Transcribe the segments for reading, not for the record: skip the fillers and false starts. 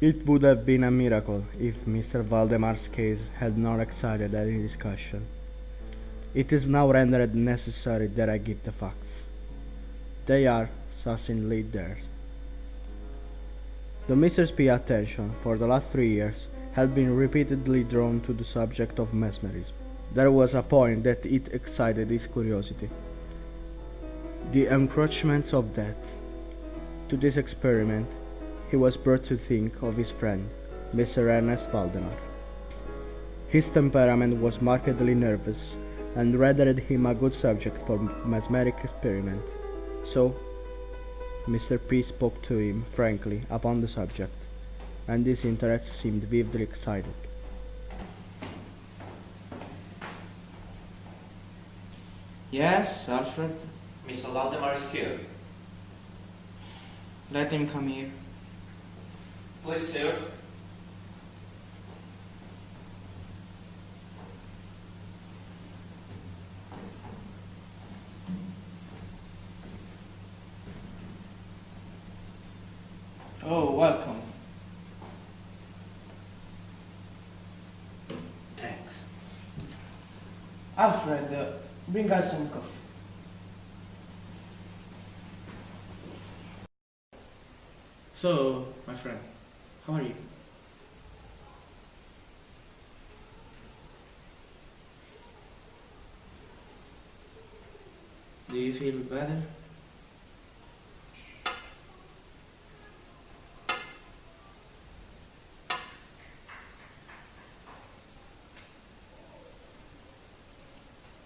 It would have been a miracle if Mr. Valdemar's case had not excited any discussion. It is now rendered necessary that I give the facts. They are succinctly there. The Mrs. P's attention for the last 3 years had been repeatedly drawn to the subject of mesmerism. There was a point that it excited his curiosity. The encroachments of death. To this experiment, he was brought to think of his friend, Mr. Ernest Valdemar. His temperament was markedly nervous, and rendered him a good subject for mesmeric experiment. So, Mr. P spoke to him frankly upon the subject, and his interest seemed vividly excited. Yes, Alfred? Mr. Valdemar is here. Let him come here. Please, sir. Oh, welcome. Thanks. Alfred, bring us some coffee. So, my friend, how are you? Do you feel better?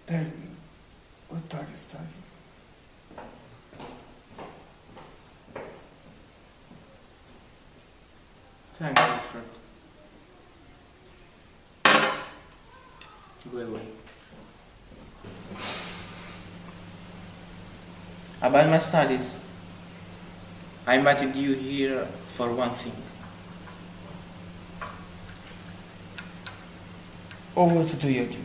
Tell me, what are you studying? Thanks, Alfred. Go away. About my studies, I invited you here for one thing. Oh, what do you do?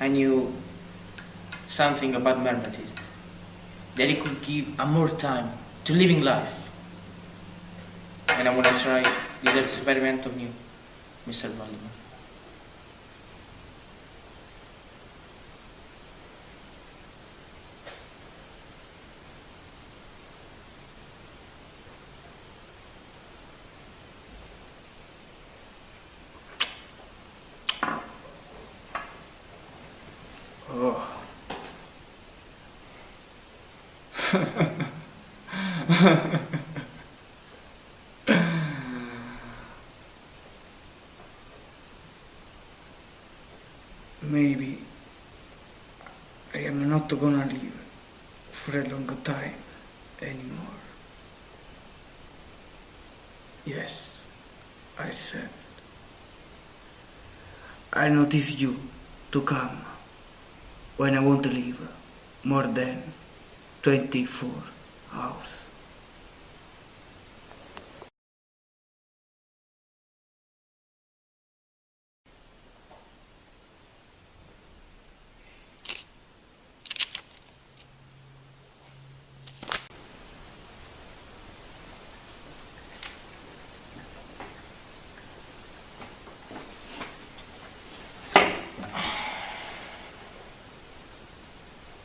I knew something about magnetism, that it could give a more time to living life. And I want to try this experiment on you, Mr. Valdemar. Oh. Maybe I am not gonna live for a long time anymore. Yes, I said. I notice you to come when I won't live more than 24 hours.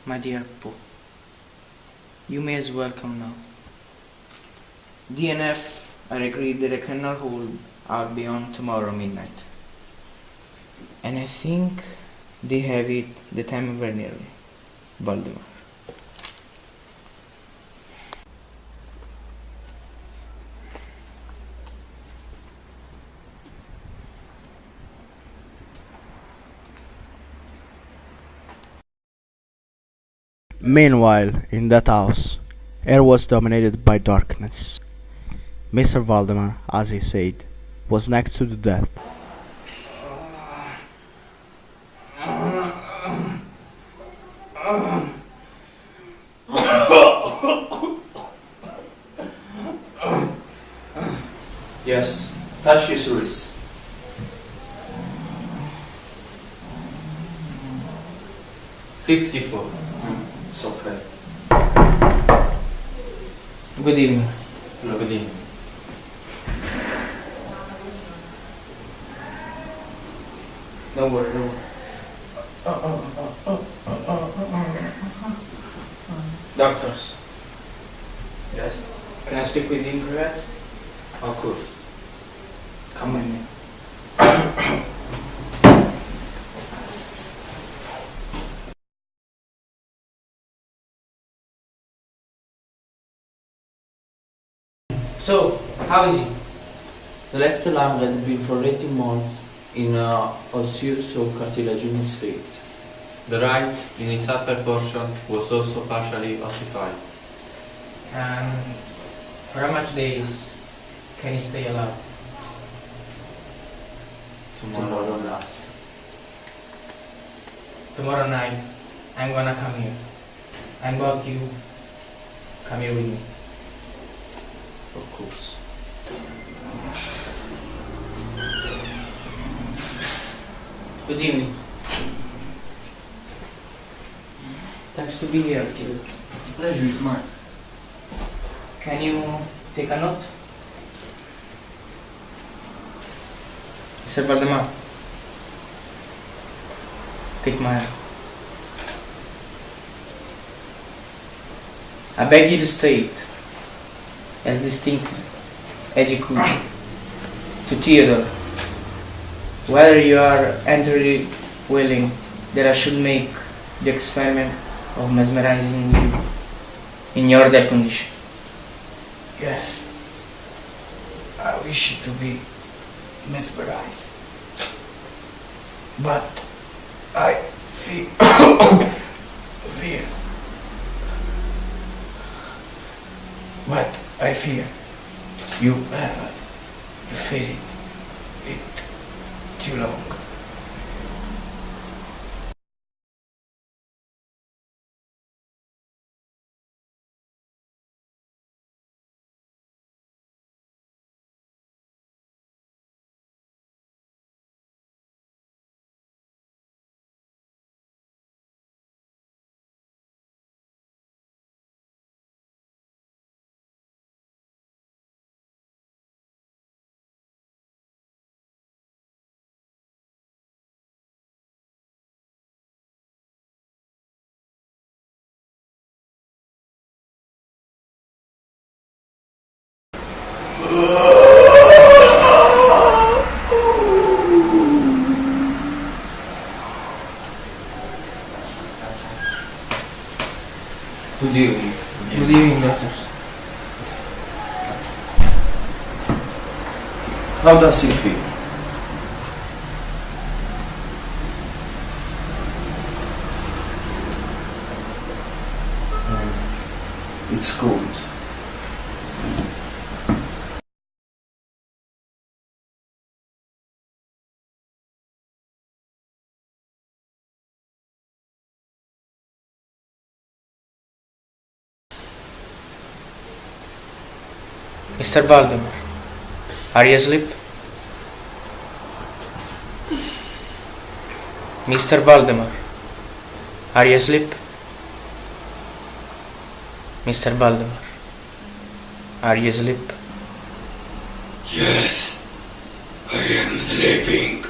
My dear Puth, you may as well come now. DNF are agreed that I cannot hold out beyond tomorrow midnight. And I think they have it the time very nearly. Valdemar. Meanwhile, in that house, air was dominated by darkness. Mr. Valdemar, as he said, was next to the death. Yes, touch his wrist. $54. It's okay. Good evening. No, good evening. Don't worry, don't worry. Doctors, Yes? can I speak with him perhaps? Of course. Come with me. So, how is he? The left lung had been for 18 months in osseous or cartilaginous state. The right, in its upper portion, was also partially ossified. For how much days can he stay alive? Tomorrow night. Tomorrow night, I'm gonna come here. And both you come here with me. Of course. Good evening. Thanks to be here with you. Pleasure is mine. Can you take a note? Mr. Valdemar, take my hand. I beg you to state, as distinctly as you could, to Theodore, whether you are entirely willing that I should make the experiment of mesmerizing you in your dead condition. Yes, I wish to be mesmerized, but I fear, but I fear you have feared it too long. Good evening. Good evening, doctors. How does he feel? It's cold. Mr. Valdemar, are you asleep? Mr. Valdemar, are you asleep? Mr. Valdemar, are you asleep? Yes, I am sleeping.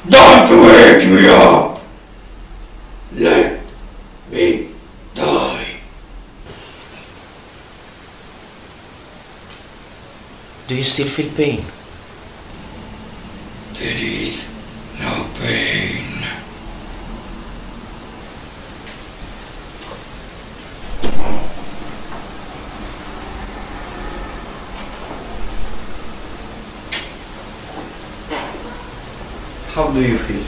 Don't wake me up! Let me die. Do you still feel pain? There is no pain. How do you feel?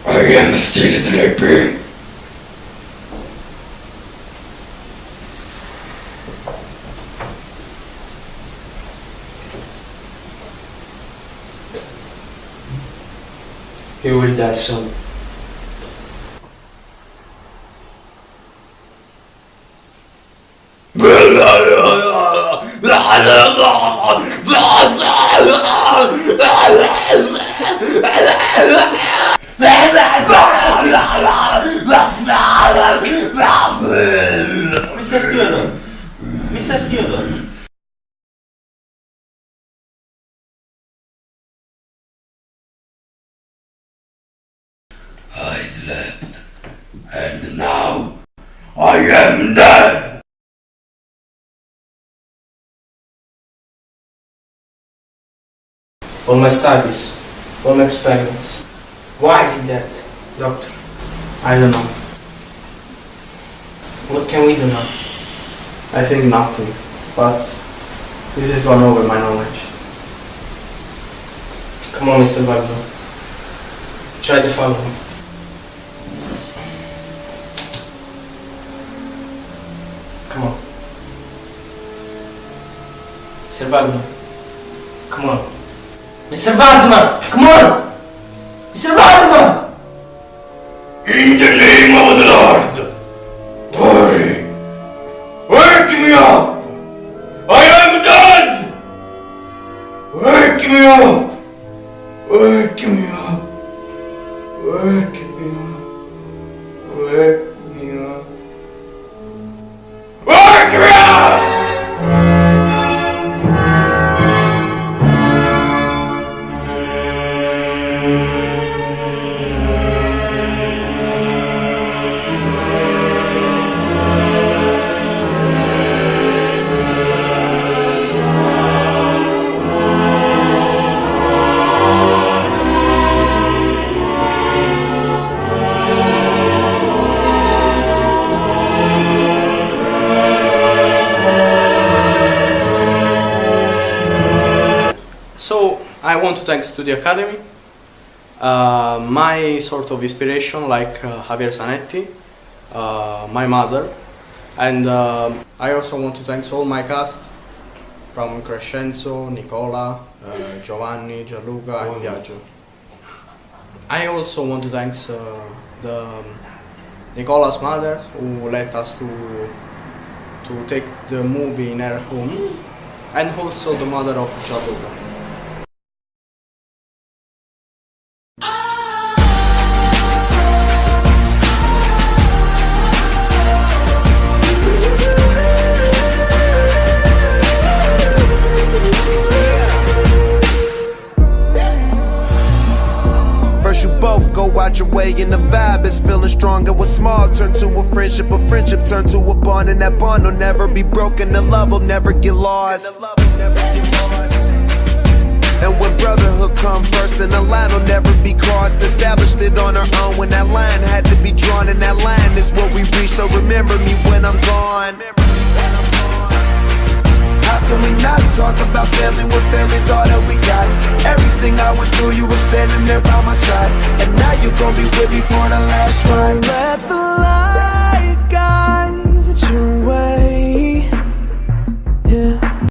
I am still sleeping. He will die soon. Mr. Theodore! Mr. Theodore! I slept, and now I am dead! All my studies, all my experiments. Why is it that, doctor? I don't know. What can we do now? I think nothing, but this has gone over my knowledge. Come on, Mr. Valdemar. Try to follow me. Come on. Mr. Valdemar. Come on. Mr. Valdemar! Come on! Mr. Valdemar! In the name of the Lord! Hurry! Wake me up! I am dead! Wake me up! Wake me up! Wake me up! Wake me up! Wake me up! So I want to thanks to the Academy, my sort of inspiration like Javier Zanetti, my mother, and I also want to thanks all my cast from Crescenzo, Nicola, Giovanni, Gianluca and Biagio. I also want to thanks the Nicola's mother who let us to take the movie in her home, and also the mother of Gianluca. Out your way and the vibe is feeling stronger. What's small turn to a friendship turn to a bond, and that bond will never be broken. The love will never get lost. And when brotherhood come first, then the line will never be crossed. Established it on our own when that line had to be drawn, and that line is what we reach. So remember me when I'm gone. How can we not talk about family when family's all that we got?